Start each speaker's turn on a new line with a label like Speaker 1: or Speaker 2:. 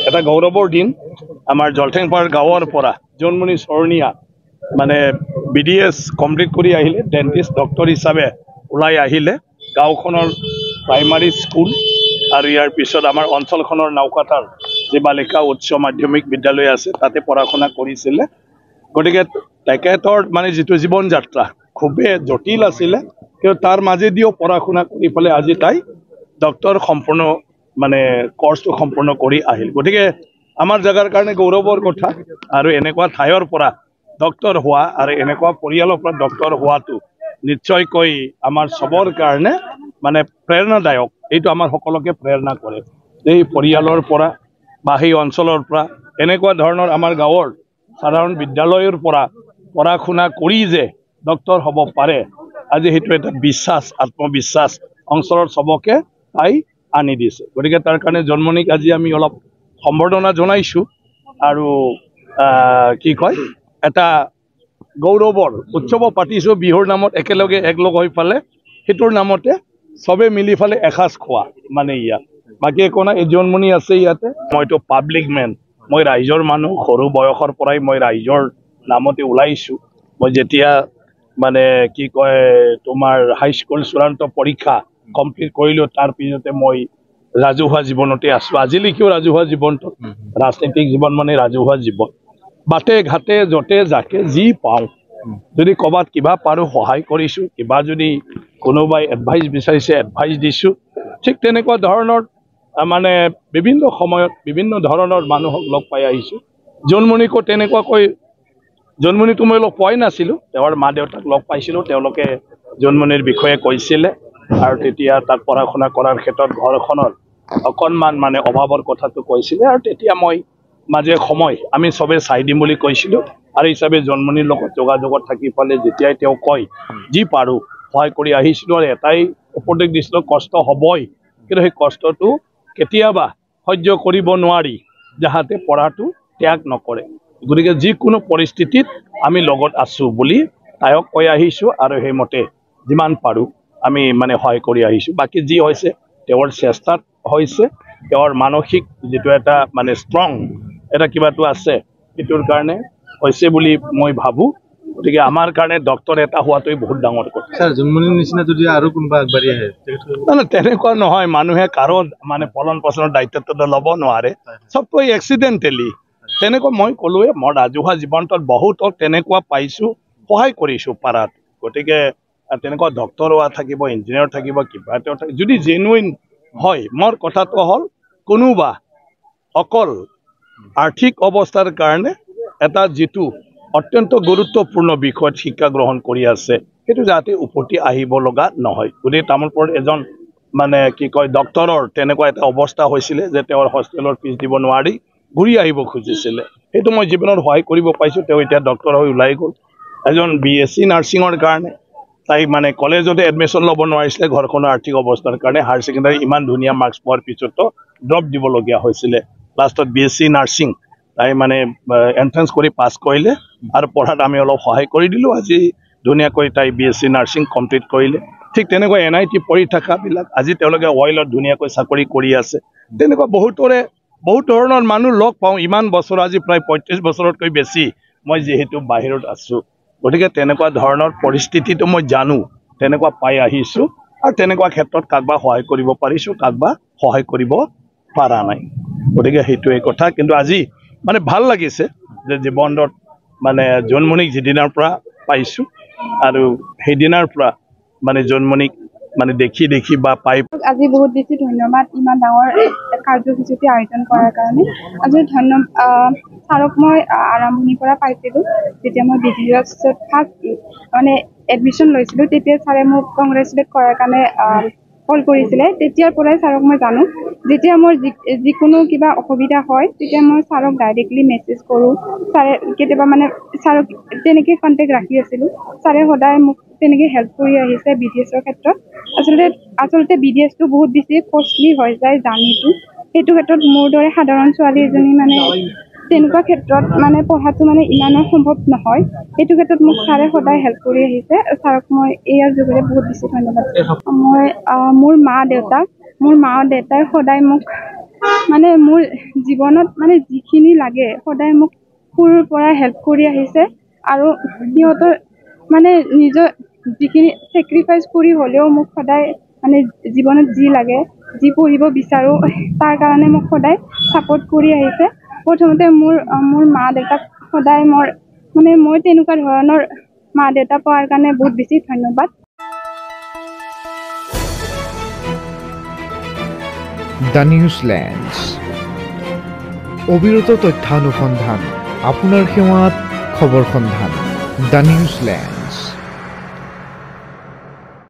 Speaker 1: এটা গৌৰৱৰ দিন আমাৰ জলঠেংপাৰ গাঁৱৰ পৰা জোনমণি চৰণীয়া মানে BDS কমপ্লিট কৰি আহিলে ডেন্টিষ্ট ডক্টৰ হিচাপে ওলাই আহিলে গাঁওখনৰ প্ৰাইমাৰী স্কুল আৰু ইয়াৰ পিছত আমাৰ অঞ্চলখনৰ নাওকাটাৰ যি বালিকা উচ্চ মাধ্যমিক বিদ্যালয় আছে তাতে পঢ়া শুনা কৰিছিলে গতিকে তেখেতৰ মানে যিটো জীৱন যাত্ৰা খুবেই জটিল আছিলে কিন্তু তাৰ মাজেদিও পঢ়া শুনা কৰি পেলাই আজি তাই ডক্টৰ সম্পূৰ্ণ মানে কোৰ্সটো সম্পূৰ্ণ কৰি আহিল গতিকে আমাৰ জাগাৰ কাৰণে গৌৰৱৰ কথা আৰু এনেকুৱা ঠাইৰ পৰা ডক্টৰ হোৱা আৰু এনেকুৱা পৰিয়ালৰ পৰা ডক্টৰ হোৱাটো নিশ্চয়কৈ আমাৰ সবৰ কাৰণে মানে প্ৰেৰণাদায়ক এইটো আমাৰ সকলোকে প্ৰেৰণা কৰে এই পৰিয়ালৰ পৰা বা সেই অঞ্চলৰ পৰা এনেকুৱা ধৰণৰ আমাৰ গাঁৱৰ সাধাৰণ বিদ্যালয়ৰ পৰা পঢ়া শুনা কৰি যে ডক্টৰ হ'ব পাৰে আজি সেইটো এটা বিশ্বাস আত্মবিশ্বাস অঞ্চলৰ সবকে পাই আনি দিছে গতিকে তাৰ কাৰণে জন্মনিক আজি আমি অলপ সম্বৰ্ধনা জনাইছো আৰু কি কয় এটা গৌৰৱৰ উৎসৱ পাতিছো বিহুৰ নামত একেলগে একলগ হৈ পালে সেইটোৰ নামতে সবে মিলি ফালে এসাজ খোৱা মানে ইয়াত বাকি একো নাই জন্মনি আছে ইয়াতে মইতো পাব্লিক মেন মই ৰাইজৰ মানুহ সৰু বয়সৰ পৰাই মই ৰাইজৰ নামতে ওলাইছো মই যেতিয়া মানে কি কয় তোমাৰ হাই স্কুল চূড়ান্ত পৰীক্ষা কমপ্লিট কৰিলো তাৰ পিছতে মই ৰাজহুৱা জীৱনতে আছো আজিলৈকেও ৰাজহুৱা জীৱনটো ৰাজনৈতিক জীৱন মানে ৰাজহুৱা জীৱন বাটে ঘাটে যতে যাকে যি পাওঁ যদি ক'বাত কিবা পাৰো সহায় কৰিছো কিবা যদি কোনোবাই এডভাইস বিচাৰিছে এডভাইস দিছো ঠিক তেনেকুৱা ধৰণৰ মানে বিভিন্ন সময়ত বিভিন্ন ধৰণৰ মানুহক লগ পাই আহিছো জন্মনিকো তেনেকুৱাকৈ জন্মনিটো মই লগ পোৱাই নাছিলো তেওঁৰ মা দেউতাক লগ পাইছিলো তেওঁলোকে জন্মনিৰ বিষয়ে কৈছিলে আৰু তেতিয়া তাত পঢ়া শুনা কৰাৰ ক্ষেত্ৰত ঘৰখনৰ অকণমান মানে অভাৱৰ কথাটো কৈছিলে আৰু তেতিয়া মই মাজে সময় আমি সবে চাই দিম বুলি কৈছিলো আৰু হিচাপে জন্মনিৰ লগত যোগাযোগত থাকি পালে যেতিয়াই তেওঁ কয় যি পাৰো সহায় কৰি আহিছিলো আৰু এটাই উপদেশ দিছিলো কষ্ট হ'বই কিন্তু সেই কষ্টটো কেতিয়াবা সহ্য কৰিব নোৱাৰি যাহাতে পঢ়াটো ত্যাগ নকৰে গতিকে যিকোনো পৰিস্থিতিত আমি লগত আছো বুলি তাইক কৈ আহিছো আৰু সেইমতে যিমান পাৰো আমি মানে সহায় কৰি আহিছো বাকি যি হৈছে তেওঁৰ চেষ্টাত হৈছে তেওঁৰ মানসিক যেটো এটা মানে ষ্ট্ৰং এটা কিবাটো আছে এটোৰ কাৰণে হৈছে বুলি মই ভাবো গতিকে আমাৰ কাৰণে ডক্টৰ এটা হোৱাটোই বহুত ডাঙৰ কথা
Speaker 2: স্যাৰ জন্মনিৰ নিচিনা যদি আৰু কোনবা আগবাঢ়ি আহে
Speaker 1: মানে তেনেকুৱা নহয় মানুহে কাৰণ মানে পলন পছনৰ দায়িত্বটো ল'ব নোৱাৰে সবকৈ এক্সিডেন্টেলি তেনেকুৱা মই ক'লোৱে মই ৰাজহুৱা জীৱনটোত বহুতক তেনেকুৱা পাইছো সহায় কৰিছো পাৰাত গতিকে তেনেকুৱা ডক্টৰ হোৱা থাকিব ইঞ্জিনিয়াৰ থাকিব কিবা এটা যদি জেনুইন হয় মোৰ কথাটো হ'ল কোনোবা অকল আৰ্থিক অৱস্থাৰ কাৰণে এটা যেটো অত্যন্ত গুৰুত্বপূৰ্ণ বিষয়ত শিক্ষা গ্ৰহণ কৰি আছে সেইটো যাতে উপতি আহিব লগা নহয় গতিকে তামোলপুৰত এজন মানে কি কয় ডক্টৰৰ তেনেকুৱা এটা অৱস্থা হৈছিলে যে তেওঁৰ হস্পিটেলৰ ফিজ দিব নোৱাৰি ঘূৰি আহিব খুজিছিলে সেইটো মই জীৱনত সহায় কৰিব পাইছো তেওঁ এতিয়া ডক্টৰ হৈ ওলাই গ'ল এজন BSc নাৰ্ছিঙৰ কাৰণে তাই মানে কলেজতে এডমিশন ল'ব নোৱাৰিছিলে ঘৰখনৰ আৰ্থিক অৱস্থাৰ কাৰণে হায়াৰ সেকেন্ডাৰী ইমান ধুনীয়া মাৰ্কছ পোৱাৰ পিছতো ড্ৰপ দিবলগীয়া হৈছিলে লাষ্টত BSc নাৰ্ছিং তাই মানে এন্ট্ৰেন্স কৰি পাছ কৰিলে আৰু পঢ়াত আমি অলপ সহায় কৰি দিলো আজি ধুনীয়াকৈ তাই BSc নাৰ্ছিং কমপ্লিট কৰিলে ঠিক তেনেকুৱা NIT পঢ়ি থকা বিলাক আজি তেওঁলোকে অইলত ধুনীয়াকৈ চাকৰি কৰি আছে তেনেকুৱা বহুত ধৰণৰ মানুহ লগ পাওঁ ইমান বছৰ আজি প্ৰায় 35 বছৰতকৈ বেছি মই যেহেতু বাহিৰত আছো গতিকে তেনেকুৱা ধৰণৰ পৰিস্থিতিটো মই জানো তেনেকুৱা পাই আহিছো আৰু তেনেকুৱা ক্ষেত্ৰত কাকবা সহায় কৰিব পাৰিছো কাকবা সহায় কৰিব পাৰা নাই গতিকে সেইটোৱে কথা কিন্তু আজি মানে ভাল লাগিছে যে জীৱনত মানে জন্মনিক যেদিনাৰ পৰা পাইছো আৰু সেইদিনাৰ পৰা মানে জন্মনিক মানে দেখি বা পাই
Speaker 3: আজি বহুত বেছি ধন্যবাদ ইমান ডাঙৰ কাৰ্যসূচীটি আয়োজন কৰাৰ কাৰণে আজি ধন্যবাদ ছাৰক মই আৰম্ভণিৰ পৰা পাইছিলো যেতিয়া মই BDSত ফাৰ্ষ্ট মানে এডমিশন লৈছিলো তেতিয়া ছাৰে মোক কংগ্ৰেচুলেট কৰাৰ কাৰণে কল কৰিছিলে তেতিয়াৰ পৰাই ছাৰক মই জানো যেতিয়া মোৰ যিকোনো কিবা অসুবিধা হয় তেতিয়া মই ছাৰক ডাইৰেক্টলি মেছেজ কৰোঁ ছাৰে কেতিয়াবা মানে ছাৰক তেনেকৈ কণ্টেক্ট ৰাখি আছিলোঁ ছাৰে সদায় মোক তেনেকৈ হেল্প কৰি আহিছে BDSৰ ক্ষেত্ৰত আচলতে BDSটো বহুত বেছি কষ্টলি হৈ যায় জাৰ্ণিটো সেইটো ক্ষেত্ৰত মোৰ দৰে সাধাৰণ ছোৱালী এজনী মানে তেনেকুৱা ক্ষেত্ৰত মানে পঢ়াটো মানে ইমানো সম্ভৱ নহয় সেইটো ক্ষেত্ৰত মোক ছাৰে সদায় হেল্প কৰি আহিছে ছাৰক মই ইয়াৰ যোগেৰে বহুত বেছি ধন্যবাদ মই মোৰ মা দেউতাই সদায় মোক মানে মোৰ জীৱনত মানে যিখিনি লাগে সদায় মোক সৰুৰ পৰা হেল্প কৰি আহিছে আৰু সিহঁতৰ মানে নিজৰ যিখিনি চেক্ৰিফাইচ কৰি হ'লেও মোক সদায় মানে জীৱনত যি লাগে যি পঢ়িব বিচাৰোঁ তাৰ কাৰণে মোক সদায় ছাপোৰ্ট কৰি আহিছে প্ৰথমতে মোৰ মা দেউতাক সদায় মই তেনেকুৱা ধৰণৰ মা দেউতা পোৱাৰ কাৰণে বহুত বেছি ধন্যবাদ
Speaker 4: দ্য নিউজলেণ্ডছ অবিৰত তথ্যানুসন্ধান আপোনাৰ সেৱাত খবৰ সন্ধান দ্য নিউজলেণ্ড